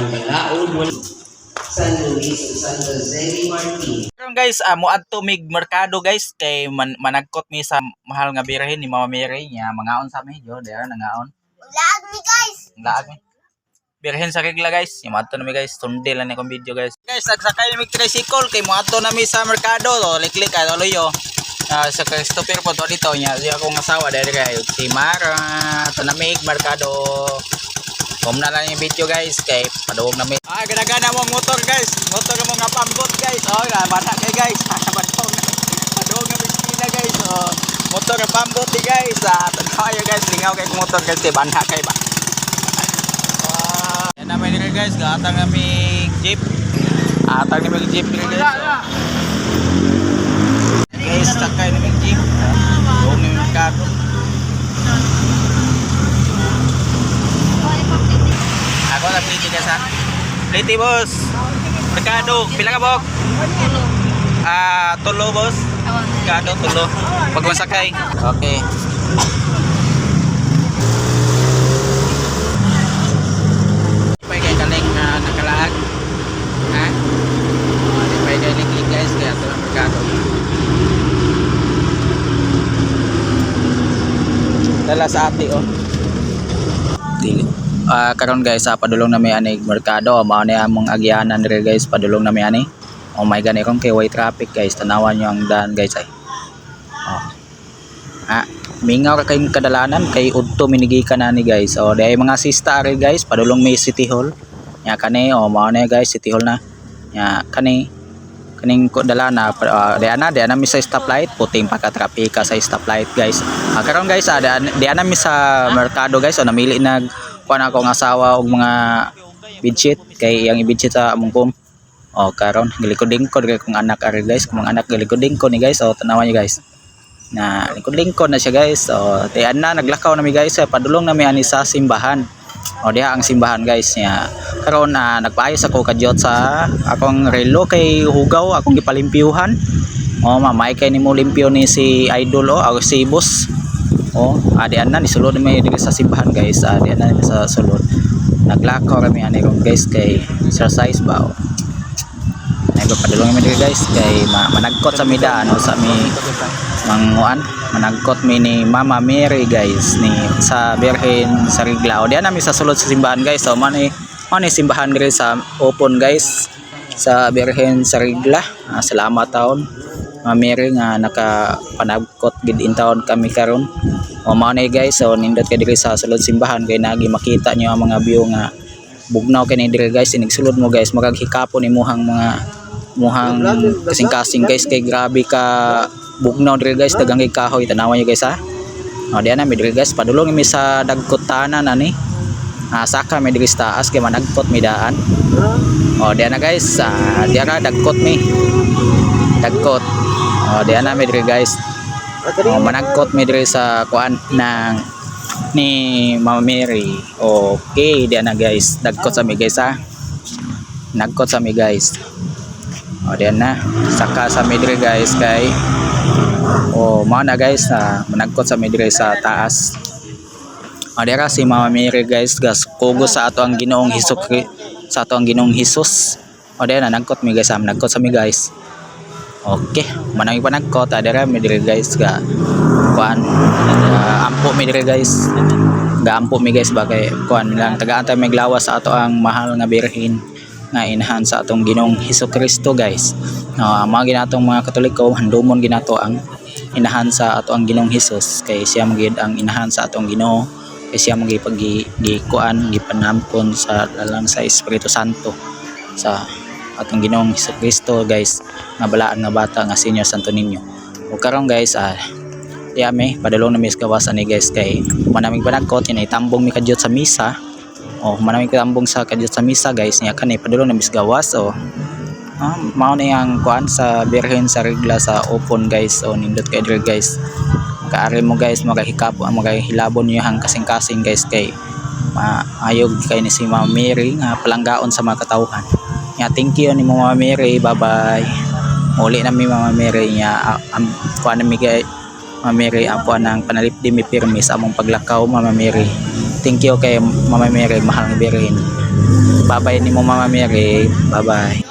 Balaod, San Luis, San Jose Martin. Karon guys, moadto mig merkado guys kay managkot mi sa mahal nga birahin ni Mama Mary nya mangaon sa medyo der nangaon. Laag mi guys. Laag mi. Birahin sa regla guys. Yung moadto nami guys, sundil lang ni kong video guys. Guys, nagsakay mi tricycle kay moadto nami sa merkado, liklik ay loyo. Sa Christopher po to dito nya, siya akong asawa dere kay si Mara, tanamig merkado. Kung na lang yung video guys kay paduog na mi. Gana-gana mo ang motor guys. Motor mo nga pambot guys. Bata kay guys. Paduog na miskina guys. Motor nga pambot di guys. Tanaw guys, lingaw kay motor guys kay bana kay ba. Yan naman dire guys, gatang kami jeep. Atang ni jeep dire guys. Guys, sakay ni jeep. Buong ni merkado. Ako na pliti ka sa pliti boss. Merkado, pila ka bok? Tulo boss. Merkado tulo. Pag masakay. Okay. Pwede kay kaling nakalaag. Ha? Pwede kay liklik guys kaya ito ang merkado. Dala sa ati oh. Dili. Karon guys, padulong na may ani merkado, mao ni among agyanan dire guys, padulong na may ani. Oh my god, kung kay way traffic guys, tanawan niyo ang daan guys ay. Mingaw ka kay kadalanan kay udto minigi ka na ni guys. Day mga sista ari guys, padulong may City Hall. Nya kani mao ni guys, City Hall na. Nya kaning dalana di ana mi sa stoplight, puting pagka-trapika sa stoplight guys. Karon guys, di ana mi sa merkado guys, namili nag kuan ako ng asawa og mga bedsheet kay yang i-bedsheet sa among pong. Karon gilikod-lingkod kay kung anak ari guys, kung anak gilikod-lingkod ni guys. Tanawan niyo guys. Na likod-lingkod na siya guys. Tiyan na naglakaw na mi guys, padulong na mi ani sa simbahan. Diha ang simbahan guys nya. Karon nagpaayos ako kadyot sa akong relo kay hugaw akong gipalimpyuhan. Mamay kay nimo limpyo ni si idol o si boss. Diyan na nisulod mi diri sa simbahan guys. Diyan na sa sulod. Naglakaw kami ani ron guys kay exercise ba. Nagpadulong mi diri guys kay managkot sa midaan sa mi manguan, managkot mi ni Mama Mary guys ni sa Birhen sa Regla. Diyan na mi sa sulod sa simbahan guys. Mani simbahan diri sa open guys sa Birhen sa Regla. Salamat taon Mama Mary nga nakapanagkot gid in taon kami karon. Mao ni guys, nindot kay diri sa sulod simbahan kay nagi makita niyo ang mga view nga bugnaw kay ni diri guys. Inigsulod mo guys, magaghikapon ni muhang kasing-kasing guys kay grabe ka bugnaw diri guys, dagang kay kahoy. Tanawan niyo guys ha. Diyan na mi diri guys, padulong mi sa dagkot tanan ani. Saka mi diri sa taas kay managkot mi daan. Diyan na guys, diyan na dagkot mi. Dagkot. Diyan na mi diri guys. Managkot mi diri sa kuan ng ni Mama Mary. Okay, diyan na guys. Dagkot sa mi guys ha. Nagkot sa mi guys. Diyan na. Saka sa mi diri guys kay mao na guys, managkot sa mi diri sa taas. Dira si Mama Mary guys, kugo sa ato ang Ginoong Hesus, sa ato ang Ginoong Hesus. Diyan na nagkot mi guys, nagkot sa mi guys. Okay, manang ipanagkot dira mi diri guys ga kuan ampo mi diri guys. Gaampo mi guys bagay kuan lang taga-antay mig lawas sa ato ang mahal nga birhen nga inahan sa atong Ginoong Hesukristo guys. Mga ginatong mga Katoliko handumon ginato ang inahan sa ato ang Ginoong Hesus kay siya magid ang inahan sa atong Ginoo, kay siya magipagikuan gipanampon sa lalang sa Espiritu Santo sa atong Ginoong Hesukristo guys, nga balaan nga bata nga Senior Santo Niño. Karon guys, mi padulong na mi gawas ani guys kay manaming panagkot yan itambong mi kadyot sa misa. Manaming tambong sa kadyot sa misa guys nya kanay padulong na mi gawas. Mao na yang kuan sa Birhen sa Regla sa open guys. Nindot kay dire guys, kaari mo guys magahikapo ang magahilabon niyo hang kasing-kasing guys kay maayog kay ni si Mama Mary nga palanggaon sa mga katawhan. Thank you ni Mama Mary, bye bye. Muli na mi Mama Mary nya kuan na mi Mama Mary, ang kuan ng panalipdi mi pirmi sa among paglakaw Mama Mary. Thank you kay Mama Mary, mahal ng Birin. Bye-bye ni mo Mama Mary. Bye-bye.